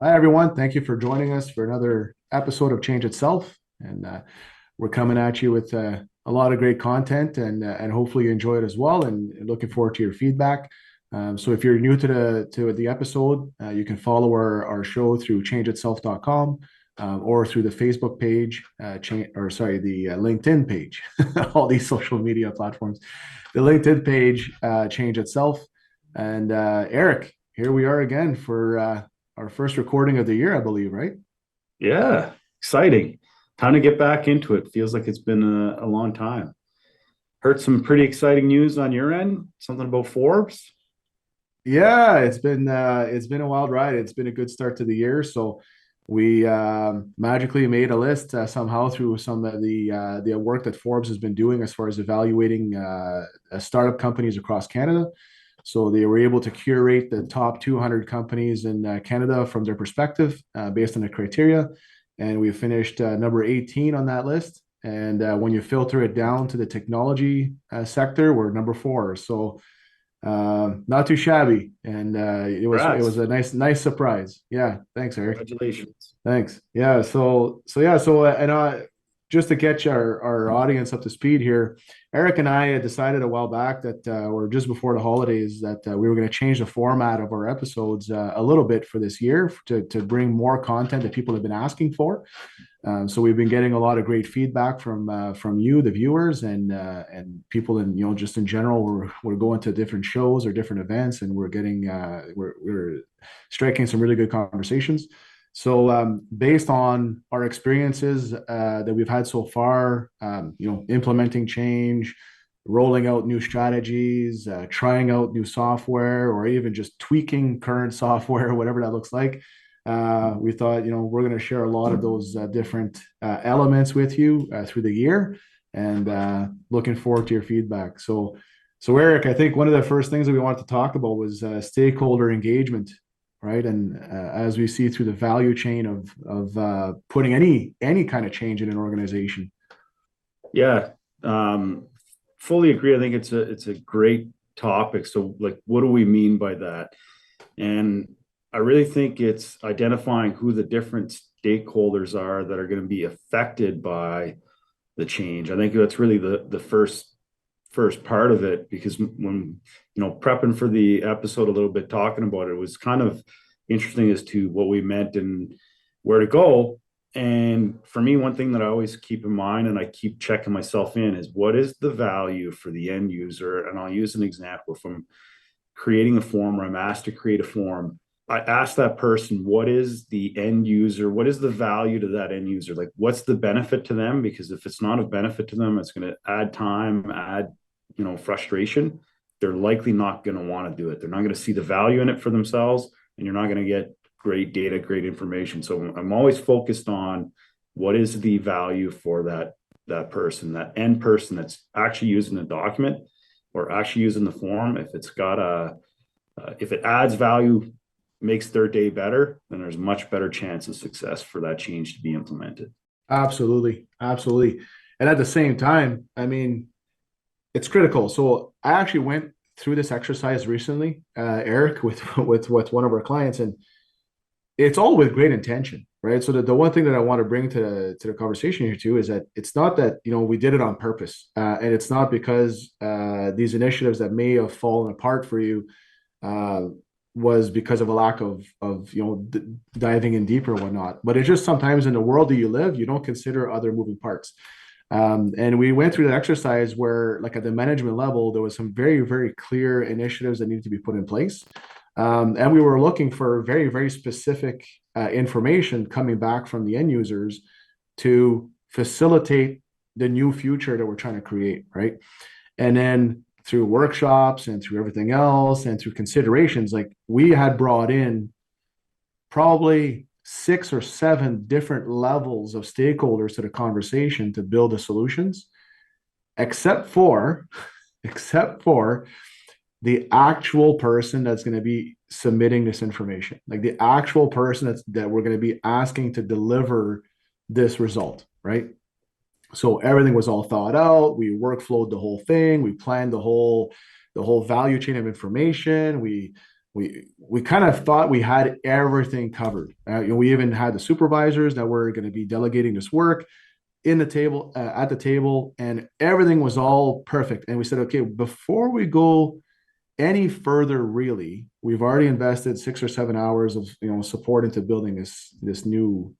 Hi, everyone. Thank you for joining us for another episode of Change Itself. And we're coming at you with a lot of great content, and hopefully you enjoy it as well. And looking forward to your feedback. So if you're new to the episode, you can follow our show through changeitself.com or through the Facebook page, the LinkedIn page, all these social media platforms. The LinkedIn page, Change Itself. And Eric, here we are again for our first recording of the year, I believe, right? Yeah, exciting. Time to get back into it. Feels like it's been a long time. Heard some pretty exciting news on your end. Something about Forbes. Yeah, it's been a wild ride. It's been a good start to the year. So we magically made a list somehow through some of the work that Forbes has been doing as far as evaluating startup companies across Canada. So they were able to curate the top 200 companies in Canada from their perspective based on the criteria. And we finished number 18 on that list. And when you filter it down to the technology sector, we're number four. So not too shabby. And it was Congrats. a nice surprise. Yeah, thanks, Eric. Congratulations. Thanks. Yeah. So just to get our audience up to speed here, Eric and I had decided a while back that, or just before the holidays, that we were going to change the format of our episodes a little bit for this year to bring more content that people have been asking for. So we've been getting a lot of great feedback from you, the viewers, and people in just in general. We're going to different shows or different events, and we're striking some really good conversations. So, based on our experiences that we've had so far, implementing change, rolling out new strategies, trying out new software, or even just tweaking current software, whatever that looks like, we thought, we're going to share a lot of those different elements with you through the year, and looking forward to your feedback. So Eric, I think one of the first things that we wanted to talk about was stakeholder engagement, right? And as we see through the value chain of putting any kind of change in an organization. Yeah, um, fully agree. I think it's a great topic. So, like, what do we mean by that? And I really think it's identifying who the different stakeholders are that are going to be affected by the change. I think that's really the first part of it, because when prepping for the episode a little bit, talking about it, was kind of interesting as to what we meant and where to go. And for me, one thing that I always keep in mind and I keep checking myself in is, what is the value for the end user? And I'll use an example from creating a form, or I'm asked to create a form. I ask that person, what is the end user? What is the value to that end user? Like, what's the benefit to them? Because if it's not of benefit to them, it's going to add time, add, frustration. They're likely not going to want to do it. They're not going to see the value in it for themselves, and you're not going to get great data, great information. So I'm always focused on what is the value for that person, that end person that's actually using the document or actually using the form. If it's got if it adds value, makes their day better, then there's much better chance of success for that change to be implemented. Absolutely, absolutely. And at the same time, I mean, it's critical. So I actually went through this exercise recently, Eric, with one of our clients, and it's all with great intention, right? So the one thing that I want to bring to the conversation here too is that it's not that we did it on purpose, and it's not because these initiatives that may have fallen apart for you uh, was because of a lack of diving in deeper or whatnot. But it's just sometimes in the world that you live, you don't consider other moving parts. And we went through that exercise where, like at the management level, there was some very, very clear initiatives that needed to be put in place. And we were looking for very, very specific information coming back from the end users to facilitate the new future that we're trying to create, right? And then through workshops and through everything else and through considerations, like we had brought in probably six or seven different levels of stakeholders to the conversation to build the solutions, except for except for the actual person that's going to be submitting this information, like the actual person that we're going to be asking to deliver this result, right? So everything was all thought out. We workflowed the whole thing. We planned the whole value chain of information. We we kind of thought we had everything covered. We even had the supervisors that were going to be delegating this work in the table at the table, and everything was all perfect. And we said, okay, before we go any further, really, we've already invested 6 or 7 hours of support into building this new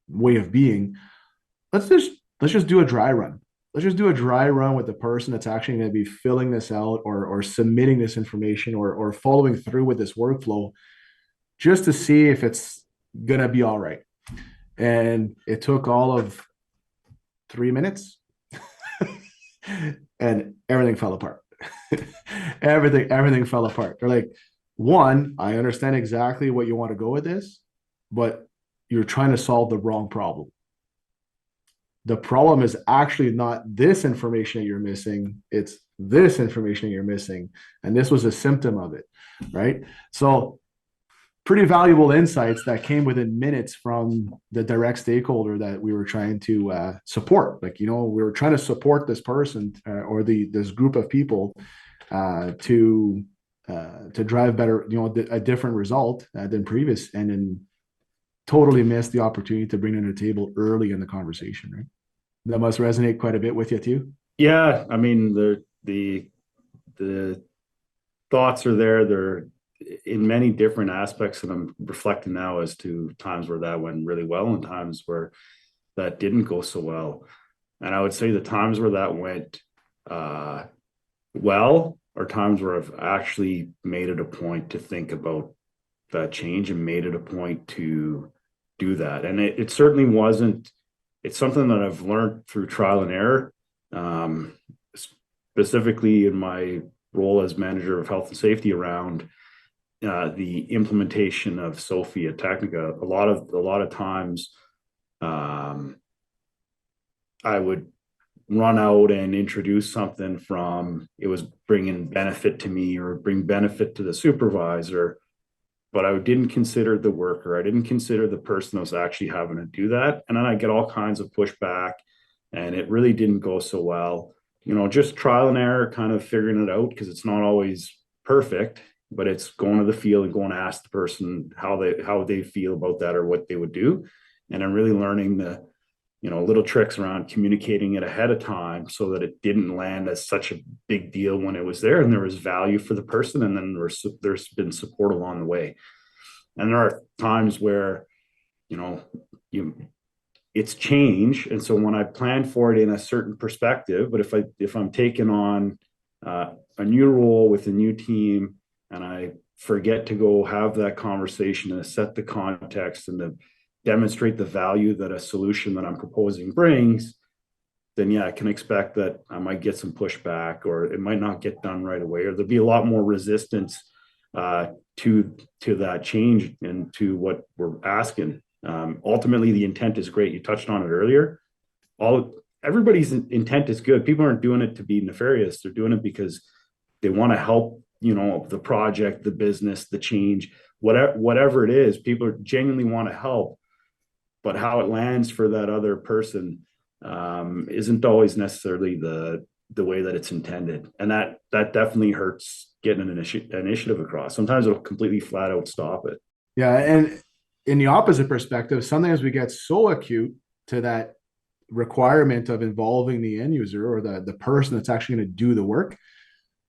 way of being. Let's just do a dry run. Let's just do a dry run with the person that's actually going to be filling this out or submitting this information or following through with this workflow, just to see if it's going to be all right. And it took all of 3 minutes and everything fell apart. everything fell apart. They're like, one, I understand exactly what you want to go with this, but you're trying to solve the wrong problem. The problem is actually not this information that you're missing, it's this information that you're missing. And this was a symptom of it, right? So pretty valuable insights that came within minutes from the direct stakeholder that we were trying to support. Like, we were trying to support this person or this group of people to drive better, a different result than previous, and then totally missed the opportunity to bring it to the table early in the conversation, right? That must resonate quite a bit with you too. Yeah, I mean the thoughts are there. They're in many different aspects, and I'm reflecting now as to times where that went really well and times where that didn't go so well. And I would say the times where that went well are times where I've actually made it a point to think about that change and made it a point to do that. And it certainly wasn't. It's something that I've learned through trial and error, specifically in my role as manager of health and safety around the implementation of Sofvie and Technica. A lot of times, I would run out and introduce something from it was bringing benefit to me or bring benefit to the supervisor, but I didn't consider the worker. I didn't consider the person that was actually having to do that. And then I get all kinds of pushback, and it really didn't go so well. Just trial and error, kind of figuring it out, because it's not always perfect, but it's going to the field and going to ask the person how they feel about that or what they would do. And I'm really learning the, little tricks around communicating it ahead of time so that it didn't land as such a big deal when it was there and there was value for the person. And then there's been support along the way. And there are times where, it's change. And so when I plan for it in a certain perspective, but if I'm taking on a new role with a new team and I forget to go have that conversation and set the context and to demonstrate the value that a solution that I'm proposing brings, then I can expect that I might get some pushback, or it might not get done right away, or there'll be a lot more resistance to that change and to what we're asking. Ultimately, the intent is great. You touched on it earlier. Everybody's intent is good. People aren't doing it to be nefarious. They're doing it because they want to help, the project, the business, the change, whatever it is. People genuinely want to help, but how it lands for that other person isn't always necessarily the way that it's intended. And that definitely hurts getting an initiative across. Sometimes it'll completely flat out stop it. Yeah. And in the opposite perspective, sometimes we get so acute to that requirement of involving the end user or the person that's actually going to do the work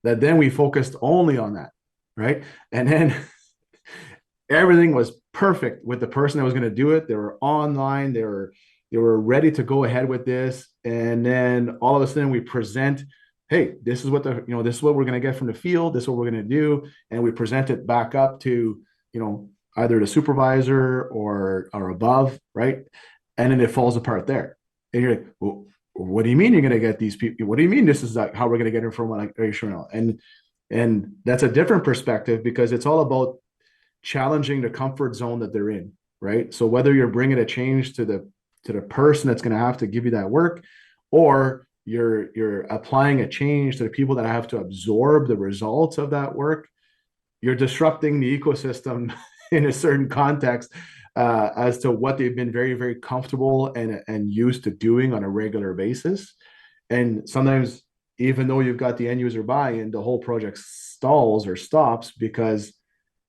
that then we focused only on that, right? And then everything was perfect with the person that was going to do it. They were online. They were ready to go ahead with this. And then all of a sudden we present, hey, this is what this is what we're going to get from the field. This is what we're going to do. And we present it back up to, either the supervisor or above, right? And then it falls apart there. And you're like, well, what do you mean you're going to get these people? What do you mean this is how we're going to get information? And that's a different perspective, because it's all about challenging the comfort zone that they're in, right? So whether you're bringing a change to the person that's going to have to give you that work, or you're applying a change to the people that have to absorb the results of that work, you're disrupting the ecosystem in a certain context as to what they've been very, very comfortable and used to doing on a regular basis. And sometimes even though you've got the end user buy-in, the whole project stalls or stops because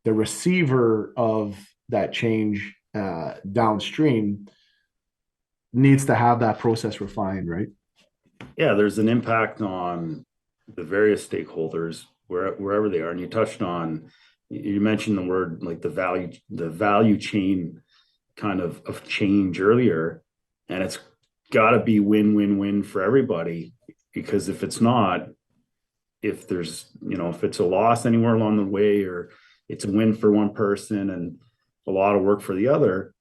the receiver of that change downstream needs to have that process refined, right? Yeah, there's an impact on the various stakeholders wherever they are. And you touched on, you mentioned the word like the value chain kind of change earlier, and it's got to be win-win-win for everybody, because if it's not, if there's, if it's a loss anywhere along the way, or it's a win for one person and a lot of work for the other,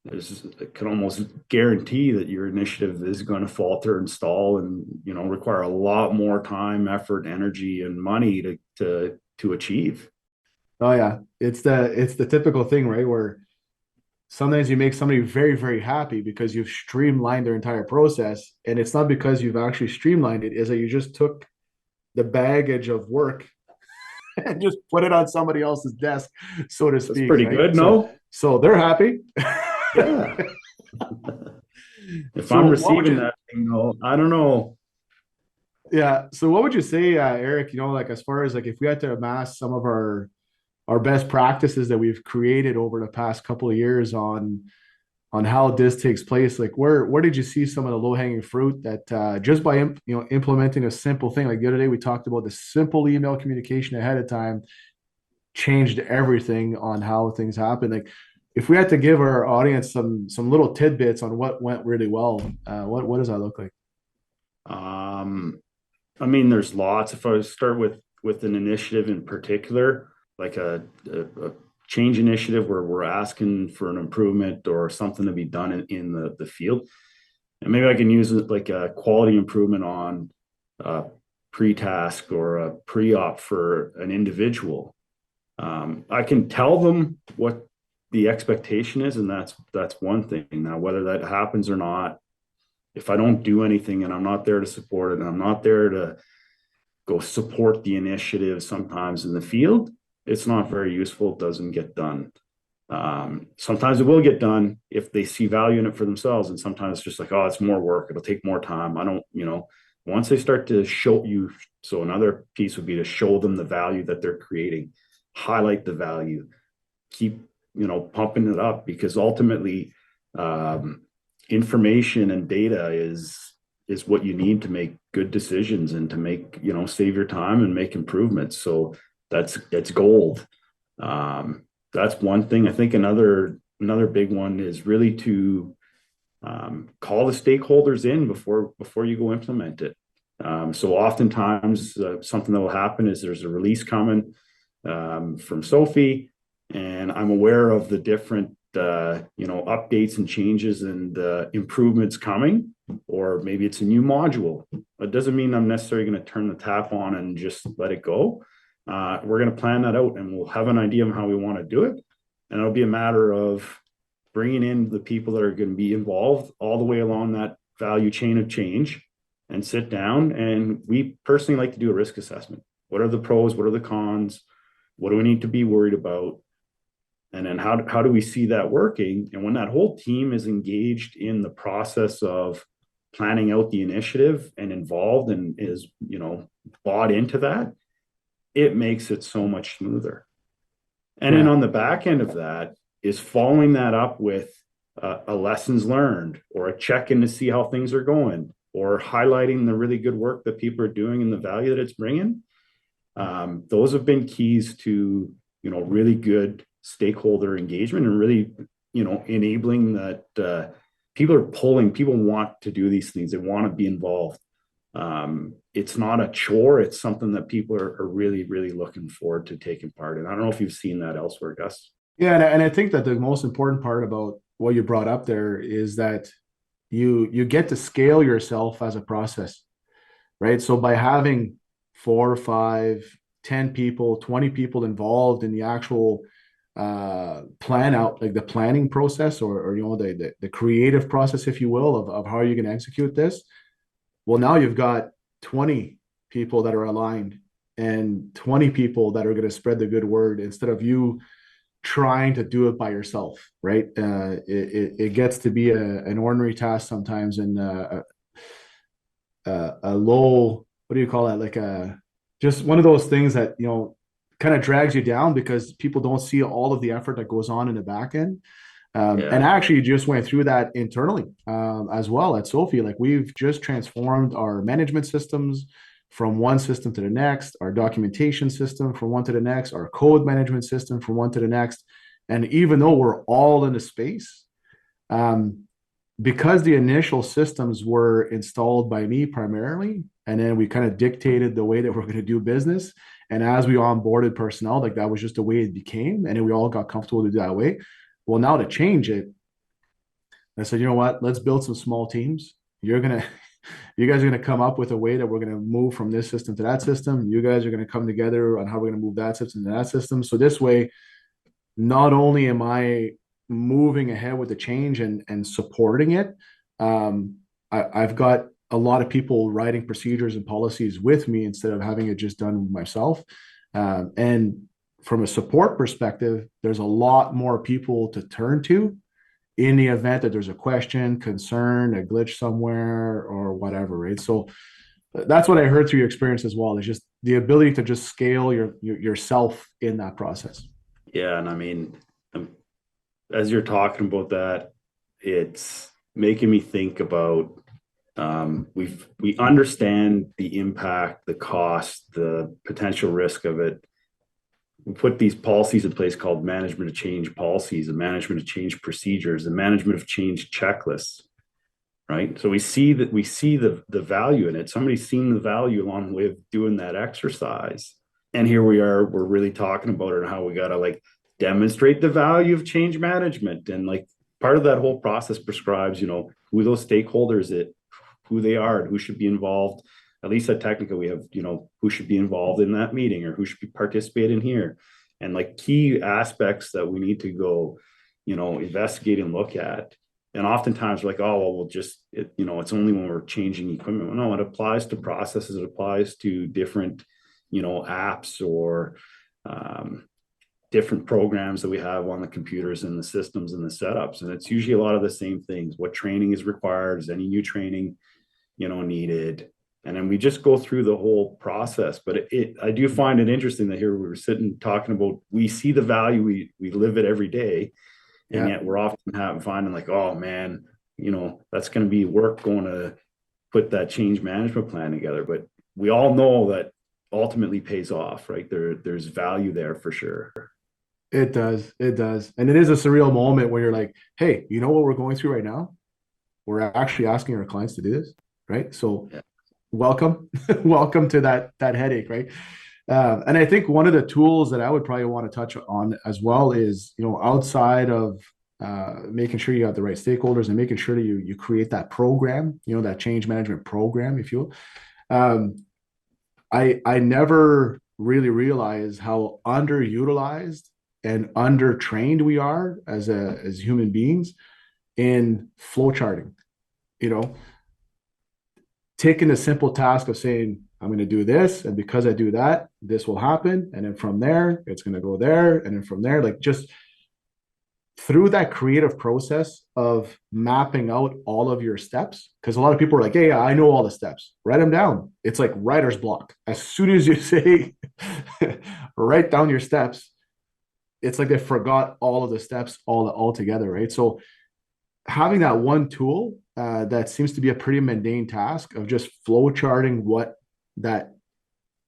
it can almost guarantee that your initiative is going to falter and stall, and require a lot more time, effort, energy, and money to achieve. Oh yeah, it's the typical thing, right? Where sometimes you make somebody very, very happy because you've streamlined their entire process, and it's not because you've actually streamlined it, is that you just took the baggage of work and just put it on somebody else's desk, so to That's speak, pretty right? good, So no? so they're happy. Yeah. If I'm So what would receiving you that, I don't know. yeah, so what would you say, Eric, like as far as like if we had to amass some of our best practices that we've created over the past couple of years on how this takes place, like where did you see some of the low-hanging fruit that just by implementing a simple thing? Like the other day we talked about the simple email communication ahead of time changed everything on how things happen. Like if we had to give our audience some little tidbits on what went really well, what does that look like? Um, I mean, there's lots. If I start with an initiative in particular, like a change initiative where we're asking for an improvement or something to be done in the field, and maybe I can use it like a quality improvement on a pre-task or a pre-op for an individual. I can tell them what the expectation is, and that's one thing. Now, whether that happens or not, if I don't do anything and I'm not there to support it, and I'm not there to go support the initiative sometimes in the field, it's not very useful. It doesn't get done. Sometimes it will get done if they see value in it for themselves. And sometimes it's just like, oh, it's more work. It'll take more time. I don't, once they start to show you. So another piece would be to show them the value that they're creating, highlight the value, keep, pumping it up, because ultimately, information and data is what you need to make good decisions and to make, save your time and make improvements. So that's gold. That's one thing. I think another big one is really to call the stakeholders in before you go implement it. So oftentimes something that will happen is there's a release coming from Sofvie, and I'm aware of the different updates and changes and improvements coming, or maybe it's a new module. It doesn't mean I'm necessarily going to turn the tap on and just let it go. We're going to plan that out, and we'll have an idea of how we want to do it. And it'll be a matter of bringing in the people that are going to be involved all the way along that value chain of change, and sit down. And we personally like to do a risk assessment. What are the pros? What are the cons? What do we need to be worried about? And then how do we see that working? And when that whole team is engaged in the process of planning out the initiative and involved and is, bought into that, it makes it so much smoother. And then on the back end of that is following that up with a lessons learned, or a check-in to see how things are going, or highlighting the really good work that people are doing and the value that it's bringing. Those have been keys to, really good stakeholder engagement, and really, enabling that people want to do these things. They want to be involved. It's not a chore. It's something that people are really, really looking forward to taking part in. I don't know if you've seen that elsewhere, Gus. Yeah, and I think that the most important part about what you brought up there is that you get to scale yourself as a process, right? So by having 4, 5, 10 people, 20 people involved in the actual plan out, like the planning process, or the creative process, if you will, of how you're going to execute this. Well, now you've got 20 people that are aligned and 20 people that are going to spread the good word instead of you trying to do it by yourself, right? It gets to be an ordinary task sometimes, and a low what do you call that? Like just one of those things that, kind of drags you down because people don't see all of the effort that goes on in the back end. And Yeah. actually just went through that internally as well at Sofvie. Like we've just transformed our management systems from one system to the next, our documentation system from one to the next, our code management system from one to the next. And even though we're all in the space, um, because the initial systems were installed by me primarily, and then we kind of dictated the way that we're going to do business. And as we onboarded personnel, like that was just the way it became, and then we all got comfortable to do that way. Well, now to change it, I said, you know what? Let's build some small teams. You guys are gonna come up with a way that we're gonna move from this system to that system. You guys are gonna come together on how we're gonna move that system to that system. So this way, not only am I moving ahead with the change and supporting it, I've got a lot of people writing procedures and policies with me instead of having it just done myself. And from a support perspective, there's a lot more people to turn to in the event that there's a question, concern, a glitch somewhere, or whatever, right? So that's what I heard through your experience as well. Is just the ability to just scale yourself in that process. Yeah. And I mean, as you're talking about that, it's making me think about we understand the impact, the cost, the potential risk of it. We put these policies in place called management of change policies and management of change procedures and management of change checklists, right? So we see the value in it. Somebody's seen the value along the way of doing that exercise. And here we are, we're really talking about it and how we got to like demonstrate the value of change management. And like part of that whole process prescribes, who those stakeholders who they are and who should be involved. At least at Technica, we have, who should be involved in that meeting or who should be participating here. And like key aspects that we need to go, investigate and look at. And oftentimes we're like, oh, well, it's only when we're changing equipment. No, it applies to processes. It applies to different, apps or different programs that we have on the computers and the systems and the setups. And it's usually a lot of the same things. What training is required? Is any new training, needed? And then we just go through the whole process. But I do find it interesting that here we were sitting talking about, we see the value, we live it every day. And yet we're often finding like, oh man, that's going to be work going to put that change management plan together. But we all know that ultimately pays off, right? There's value there for sure. It does. It does. And it is a surreal moment where you're like, hey, you know what we're going through right now? We're actually asking our clients to do this, right? So welcome, welcome to that headache, right? And I think one of the tools that I would probably want to touch on as well is, outside of making sure you have the right stakeholders and making sure that you create that program, that change management program, if you will. I never really realized how underutilized and undertrained we are as human beings in flowcharting. Taking the simple task of saying, I'm going to do this, and because I do that, this will happen, and then from there, it's going to go there, and then from there, like just through that creative process of mapping out all of your steps, because a lot of people are like, hey, I know all the steps. Write them down. It's like writer's block. As soon as you say, write down your steps, it's like they forgot all of the steps all together, right? So having that one tool that seems to be a pretty mundane task of just flow charting what that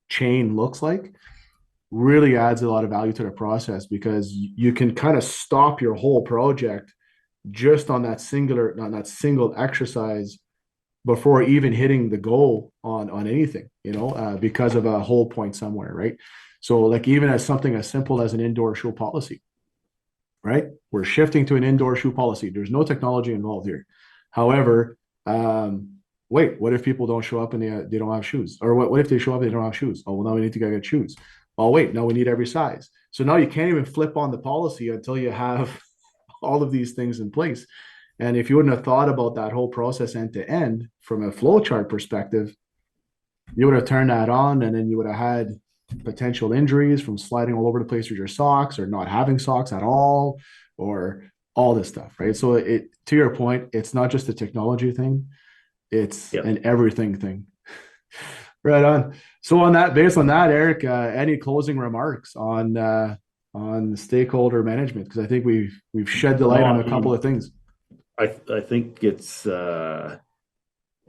chain looks like really adds a lot of value to the process, because you can kind of stop your whole project just on that single exercise before even hitting the goal on anything, because of a whole point somewhere, right? So like even as something as simple as an indoor show policy, right? We're shifting to an indoor shoe policy. There's no technology involved here. However, wait, what if people don't show up and they don't have shoes? Or what if they show up and they don't have shoes? Oh, well, now we need to go get shoes. Oh, wait, now we need every size. So now you can't even flip on the policy until you have all of these things in place. And if you wouldn't have thought about that whole process end to end from a flowchart perspective, you would have turned that on and then you would have had potential injuries from sliding all over the place with your socks or not having socks at all, or all this stuff, right? So to your point, it's not just a technology thing, it's an everything thing. Right on. So based on that, Eric, any closing remarks on stakeholder management? Because I think we've shed the No, light on I a couple mean, of things. I think it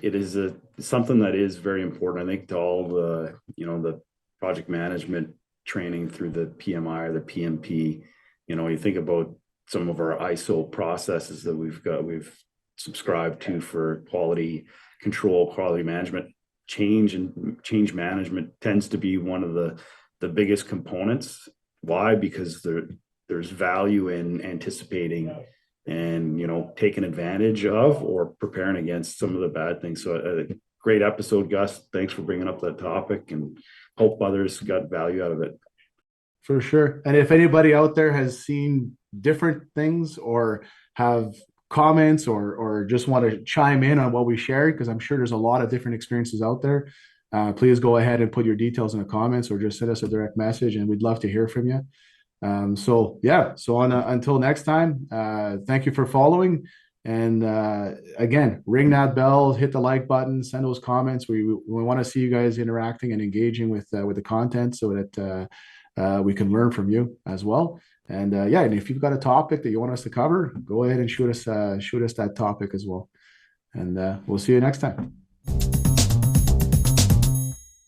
is something that is very important. I think to all the project management training through the PMI or the PMP, you think about some of our ISO processes that we've subscribed to for quality control, quality management. Change management tends to be one of the biggest components. Why? Because there's value in anticipating and taking advantage of or preparing against some of the bad things. So great episode, Gus. Thanks for bringing up that topic, and hope others got value out of it. For sure. And if anybody out there has seen different things or have comments or just want to chime in on what we shared, because I'm sure there's a lot of different experiences out there, please go ahead and put your details in the comments or just send us a direct message, and we'd love to hear from you. So yeah, so until next time, thank you for following. And again, ring that bell, hit the like button, send those comments. We want to see you guys interacting and engaging with the content so that we can learn from you as well. And yeah, and if you've got a topic that you want us to cover, go ahead and shoot us that topic as well. And we'll see you next time.